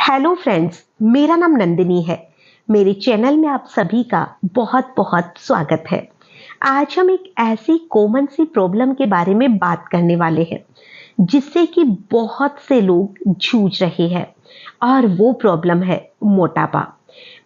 Hello friends, मेरा नाम नंदिनी है। मेरे चैनल में आप सभी का बहुत बहुत स्वागत है। आज हम एक ऐसी कॉमन सी प्रॉब्लम के बारे में बात करने वाले हैं जिससे कि बहुत से लोग जूझ रहे हैं, और वो प्रॉब्लम है मोटापा।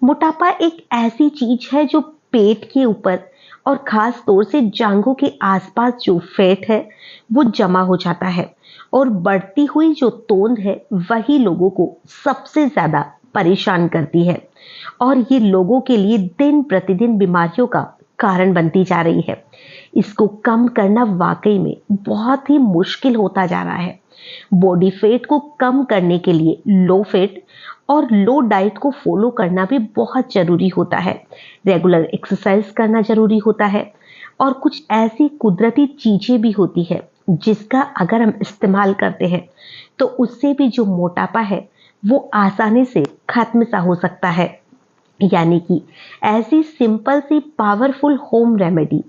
मोटापा एक ऐसी चीज है जो पेट के ऊपर और खास तौर से जांघों के आसपास जो फैट है वो जमा हो जाता है, और बढ़ती हुई जो तोंद है वही लोगों को सबसे ज्यादा परेशान करती है, और ये लोगों के लिए दिन प्रतिदिन बीमारियों का कारण बनती जा रही है। इसको कम करना वाकई में बहुत ही मुश्किल होता जा रहा है। बॉडी फैट को कम करने के लिए लो फैट और लो डाइट को फॉलो करना भी बहुत जरूरी होता है। रेगुलर एक्सरसाइज करना जरूरी होता है, और कुछ ऐसी कुदरती चीजें भी होती है जिसका अगर हम इस्तेमाल करते हैं तो उससे भी जो मोटापा है वो आसानी से खत्म सा हो सकता है। यानी कि ऐसी सिंपल सी पावरफुल होम रेमेडी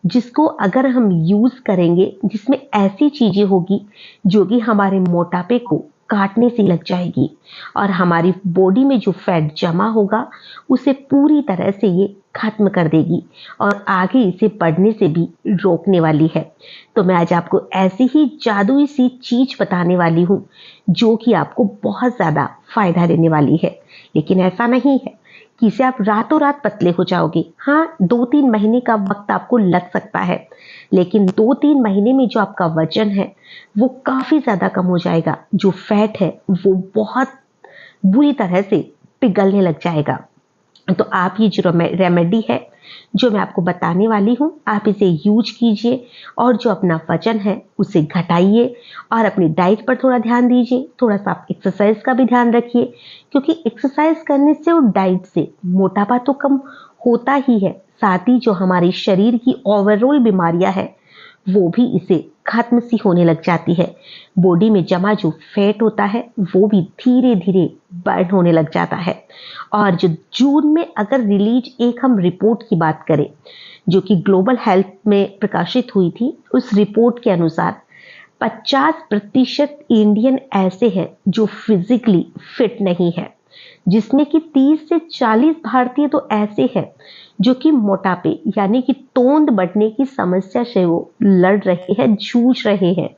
जिसको अगर हम यूज करेंगे, जिसमें ऐसी चीजें होगी जो कि हमारे मोटापे को काटने से लग जाएगी, और हमारी बॉडी में जो फैट जमा होगा उसे पूरी तरह से ये खत्म कर देगी, और आगे इसे बढ़ने से भी रोकने वाली है। तो मैं आज आपको ऐसी ही जादुई सी चीज बताने वाली हूँ जो कि आपको बहुत ज्यादा फायदा देने वाली है। लेकिन ऐसा नहीं है कि इसे आप रातों रात पतले हो जाओगे। हाँ, 2-3 महीने का वक्त आपको लग सकता है, लेकिन 2-3 महीने में जो आपका वजन है वो काफी ज्यादा कम हो जाएगा। जो फैट है वो बहुत बुरी तरह से पिघलने लग जाएगा। तो आप ये जो रेमेडी है जो मैं आपको बताने वाली हूँ, आप इसे यूज कीजिए, और जो अपना वजन है उसे घटाइए, और अपनी डाइट पर थोड़ा ध्यान दीजिए। थोड़ा सा आप एक्सरसाइज का भी ध्यान रखिए, क्योंकि एक्सरसाइज करने से और डाइट से मोटापा तो कम होता ही है, साथ ही जो हमारे शरीर की ओवरऑल बीमारियां है वो भी इसे खत्म सी होने लग जाती है। बॉडी में जमा जो फैट होता है वो भी धीरे धीरे बर्न होने लग जाता है। और जो जून में अगर रिलीज एक हम रिपोर्ट की बात करें जो कि ग्लोबल हेल्थ में प्रकाशित हुई थी, उस रिपोर्ट के अनुसार 50% इंडियन ऐसे हैं जो फिजिकली फिट नहीं है, जिसमें कि 30 से 40 भारतीय तो ऐसे हैं जो कि मोटापे यानी कि तोंद बढ़ने की समस्या से वो लड़ रहे हैं, जूझ रहे हैं।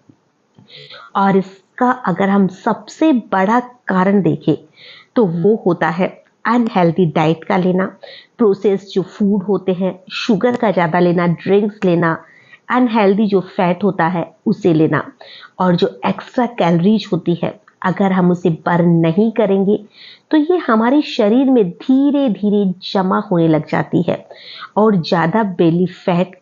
और इसका अगर हम सबसे बड़ा कारण देखें तो वो होता है अनहेल्दी डाइट का लेना, प्रोसेस्ड जो फूड होते हैं, शुगर का ज़्यादा लेना, ड्रिंक्स लेना, अनहेल्दी जो फैट होता है उसे लेना, और जो एक्स्ट्रा कैलोरीज होती है अगर हम उसे बर्न नहीं करेंगे तो ये हमारे शरीर में धीरे धीरे जमा होने लग जाती है, और ज़्यादा बेली फैट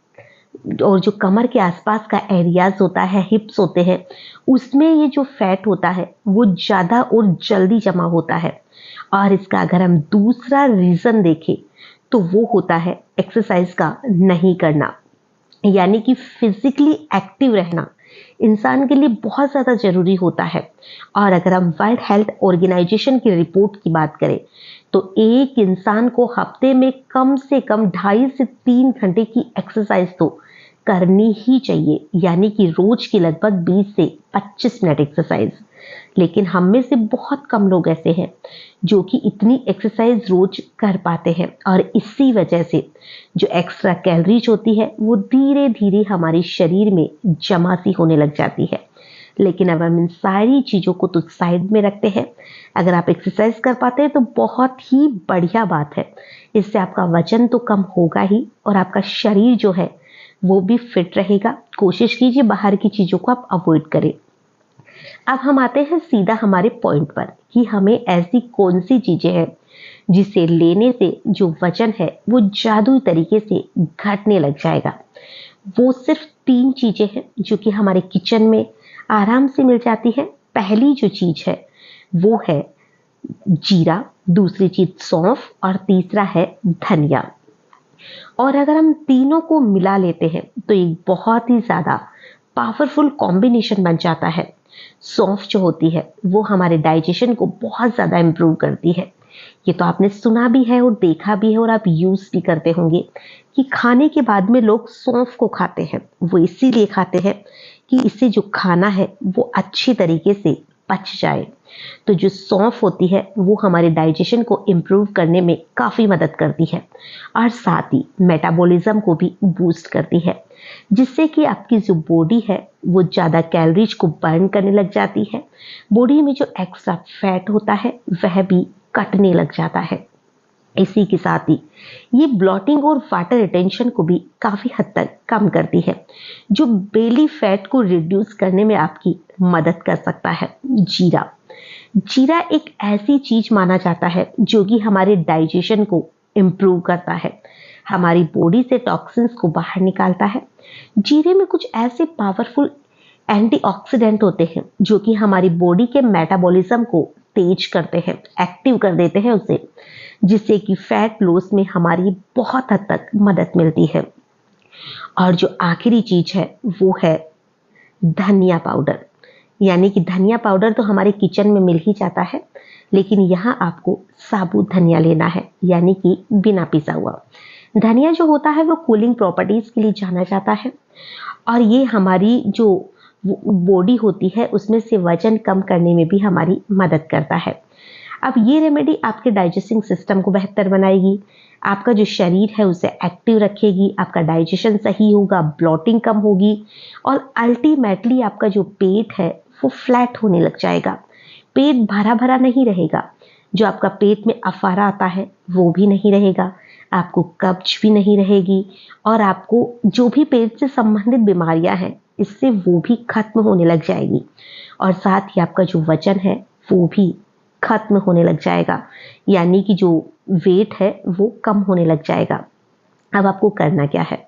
और जो कमर के आसपास का एरियाज होता है, हिप्स होते हैं, उसमें ये जो फैट होता है वो ज़्यादा और जल्दी जमा होता है। और इसका अगर हम दूसरा रीज़न देखें तो वो होता है एक्सरसाइज का नहीं करना। यानी कि फिजिकली एक्टिव रहना इंसान के लिए बहुत ज़्यादा ज़रूरी होता है। और अगर हम वर्ल्ड हेल्थ ऑर्गेनाइजेशन की रिपोर्ट की बात करें तो एक इंसान को हफ्ते में कम से कम 2.5 से 3 घंटे की एक्सरसाइज तो करनी ही चाहिए, यानी कि रोज की लगभग 20 से 25 मिनट एक्सरसाइज। लेकिन हम में से बहुत कम लोग ऐसे हैं जो कि इतनी एक्सरसाइज रोज कर पाते हैं, और इसी वजह से जो एक्स्ट्रा कैलोरीज होती है वो धीरे धीरे हमारे शरीर में जमा सी होने लग जाती है। लेकिन अब हम इन सारी चीज़ों को तो साइड में रखते हैं। अगर आप एक्सरसाइज कर पाते हैं तो बहुत ही बढ़िया बात है, इससे आपका वजन तो कम होगा ही, और आपका शरीर जो है वो भी फिट रहेगा। कोशिश कीजिए बाहर की चीज़ों को आप अवॉइड करें। अब हम आते हैं सीधा हमारे पॉइंट पर कि हमें ऐसी कौन सी चीजें हैं जिसे लेने से जो वजन है वो जादुई तरीके से घटने लग जाएगा। वो सिर्फ 3 चीजें हैं जो कि हमारे किचन में आराम से मिल जाती है। पहली जो चीज है वो है जीरा, दूसरी चीज सौंफ, और तीसरा है धनिया। और अगर हम तीनों को मिला लेते हैं तो एक बहुत ही ज्यादा पावरफुल कॉम्बिनेशन बन जाता है। सौंफ जो होती है वो हमारे डाइजेशन को बहुत ज़्यादा इम्प्रूव करती है। ये तो आपने सुना भी है और देखा भी है, और आप यूज़ भी करते होंगे कि खाने के बाद में लोग सौंफ को खाते हैं। वो इसीलिए खाते हैं कि इससे जो खाना है वो अच्छी तरीके से पच जाए। तो जो सौंफ होती है वो हमारे डाइजेशन को इम्प्रूव करने में काफ़ी मदद करती है और साथ ही मेटाबॉलिज्म को भी बूस्ट करती है, जिससे कि आपकी जो बॉडी है वो ज़्यादा कैलोरीज को बर्न करने लग जाती है। बॉडी में जो एक्स्ट्रा फैट होता है वह भी कटने लग जाता है। इसी के साथ ही ये ब्लॉटिंग और वाटर रिटेंशन को भी काफ़ी हद तक कम करती है, जो बेली फैट को रिड्यूस करने में आपकी मदद कर सकता है। जीरा जीरा एक ऐसी चीज माना जाता है जो कि हमारे डाइजेशन को इम्प्रूव करता है, हमारी बॉडी से टॉक्सिन्स को बाहर निकालता है। जीरे में कुछ ऐसे पावरफुल एंटीऑक्सीडेंट होते हैं जो कि हमारी बॉडी के मेटाबॉलिज्म को तेज करते हैं, एक्टिव कर देते हैं उसे, जिससे कि फैट लॉस में हमारी बहुत हद तक मदद मिलती है। और जो आखिरी चीज है वो है धनिया पाउडर। यानी कि धनिया पाउडर तो हमारे किचन में मिल ही जाता है, लेकिन यहाँ आपको साबुत धनिया लेना है, यानी कि बिना पिसा हुआ। धनिया जो होता है वो कूलिंग प्रॉपर्टीज के लिए जाना जाता है और ये हमारी जो बॉडी होती है उसमें से वजन कम करने में भी हमारी मदद करता है। अब ये रेमेडी आपके डाइजेस्टिंग सिस्टम को बेहतर बनाएगी, आपका जो शरीर है उसे एक्टिव रखेगी, आपका डाइजेशन सही होगा, ब्लॉटिंग कम होगी और अल्टीमेटली आपका जो पेट है वो फ्लैट होने लग जाएगा। पेट भरा भरा नहीं रहेगा, जो आपका पेट में अफारा आता है वो भी नहीं रहेगा, आपको कब्ज भी नहीं रहेगी और आपको जो भी पेट से संबंधित बीमारियां हैं इससे वो भी खत्म होने लग जाएगी और साथ ही आपका जो वजन है वो भी खत्म होने लग जाएगा, यानी कि जो वेट है वो कम होने लग जाएगा। अब आपको करना क्या है,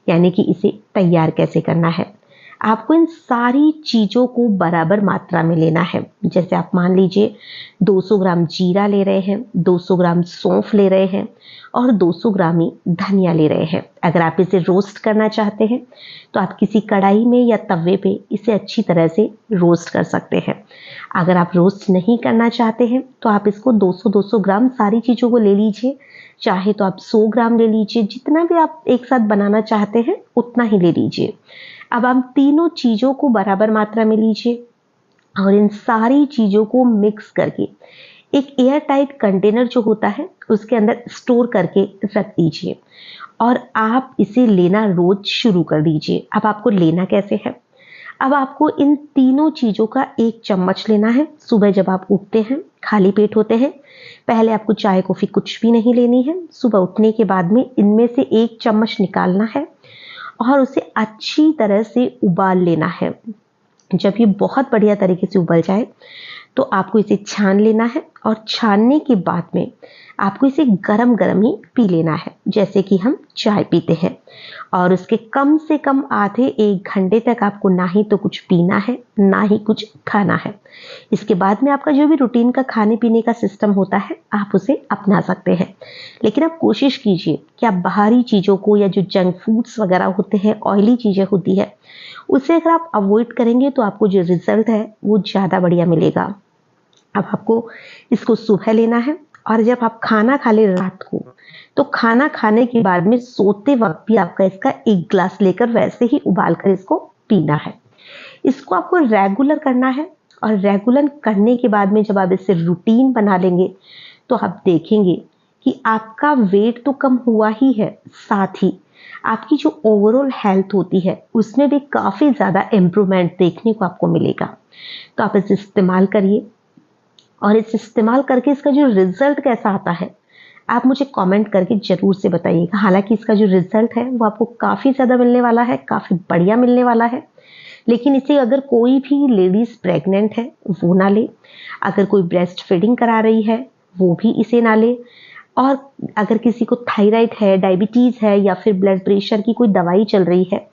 यानी कि इसे तैयार कैसे करना है। आपको इन सारी चीज़ों को बराबर मात्रा में लेना है। जैसे आप मान लीजिए 200 ग्राम जीरा ले रहे हैं, 200 ग्राम सौंफ ले रहे हैं और 200 ग्राम ही धनिया ले रहे हैं। अगर आप इसे रोस्ट करना चाहते हैं तो आप किसी कढ़ाई में या तवे पे इसे अच्छी तरह से रोस्ट कर सकते हैं। अगर आप रोस्ट नहीं करना चाहते हैं तो आप इसको 200-200 ग्राम सारी चीज़ों को ले लीजिए, चाहे तो आप 100 ग्राम ले लीजिए, जितना भी आप एक साथ बनाना चाहते हैं उतना ही ले लीजिए। अब आप तीनों चीज़ों को बराबर मात्रा में लीजिए और इन सारी चीज़ों को मिक्स करके एक एयर टाइट कंटेनर जो होता है उसके अंदर स्टोर करके रख दीजिए और आप इसे लेना रोज शुरू कर दीजिए। अब आपको लेना कैसे है, अब आपको इन तीनों चीज़ों का 1 चम्मच लेना है। सुबह जब आप उठते हैं, खाली पेट होते हैं, पहले आपको चाय कॉफ़ी कुछ भी नहीं लेनी है। सुबह उठने के बाद में इनमें से 1 चम्मच निकालना है और उसे अच्छी तरह से उबाल लेना है। जब ये बहुत बढ़िया तरीके से उबल जाए तो आपको इसे छान लेना है और छानने के बाद में आपको इसे गरम गरम ही पी लेना है, जैसे कि हम चाय पीते हैं। और उसके कम से कम आधे 1 घंटे तक आपको ना ही तो कुछ पीना है ना ही कुछ खाना है। इसके बाद में आपका जो भी रूटीन का खाने पीने का सिस्टम होता है आप उसे अपना सकते हैं, लेकिन आप कोशिश कीजिए कि आप बाहरी चीज़ों को या जो जंक फूड्स वगैरह होते हैं, ऑयली चीज़ें होती है, उसे अगर आप अवॉइड करेंगे तो आपको जो रिजल्ट है वो ज़्यादा बढ़िया मिलेगा। अब आपको इसको सुबह लेना है और जब आप खाना खा ले रात को, तो खाना खाने के बाद में सोते वक्त भी आपका इसका 1 ग्लास लेकर वैसे ही उबाल कर इसको पीना है। इसको आपको रेगुलर करना है और रेगुलर करने के बाद में जब आप इससे रूटीन बना लेंगे तो आप देखेंगे कि आपका वेट तो कम हुआ ही है, साथ ही आपकी जो ओवरऑल हेल्थ होती है उसमें भी काफ़ी ज़्यादा इम्प्रूवमेंट देखने को आपको मिलेगा। तो आप इसे इस्तेमाल करिए और इसे इस्तेमाल करके इसका जो रिजल्ट कैसा आता है आप मुझे कमेंट करके ज़रूर से बताइएगा। हालांकि इसका जो रिजल्ट है वो आपको काफ़ी ज़्यादा मिलने वाला है, काफ़ी बढ़िया मिलने वाला है, लेकिन इसे अगर कोई भी लेडीज़ प्रेग्नेंट है वो ना ले, अगर कोई ब्रेस्ट फीडिंग करा रही है वो भी इसे ना ले, और अगर किसी को थायराइड है, डायबिटीज़ है या फिर ब्लड प्रेशर की कोई दवाई चल रही है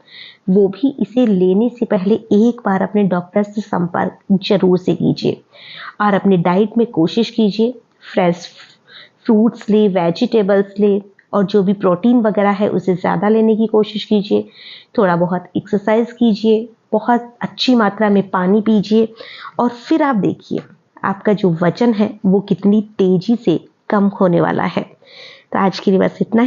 वो भी इसे लेने से पहले एक बार अपने डॉक्टर से संपर्क जरूर से कीजिए। और अपने डाइट में कोशिश कीजिए फ्रेश फ्रूट्स ले, वेजिटेबल्स ले और जो भी प्रोटीन वगैरह है उसे ज़्यादा लेने की कोशिश कीजिए। थोड़ा बहुत एक्सरसाइज कीजिए, बहुत अच्छी मात्रा में पानी पीजिए और फिर आप देखिए आपका जो वजन है वो कितनी तेज़ी से कम होने वाला है। तो आज के लिए बस इतना ही।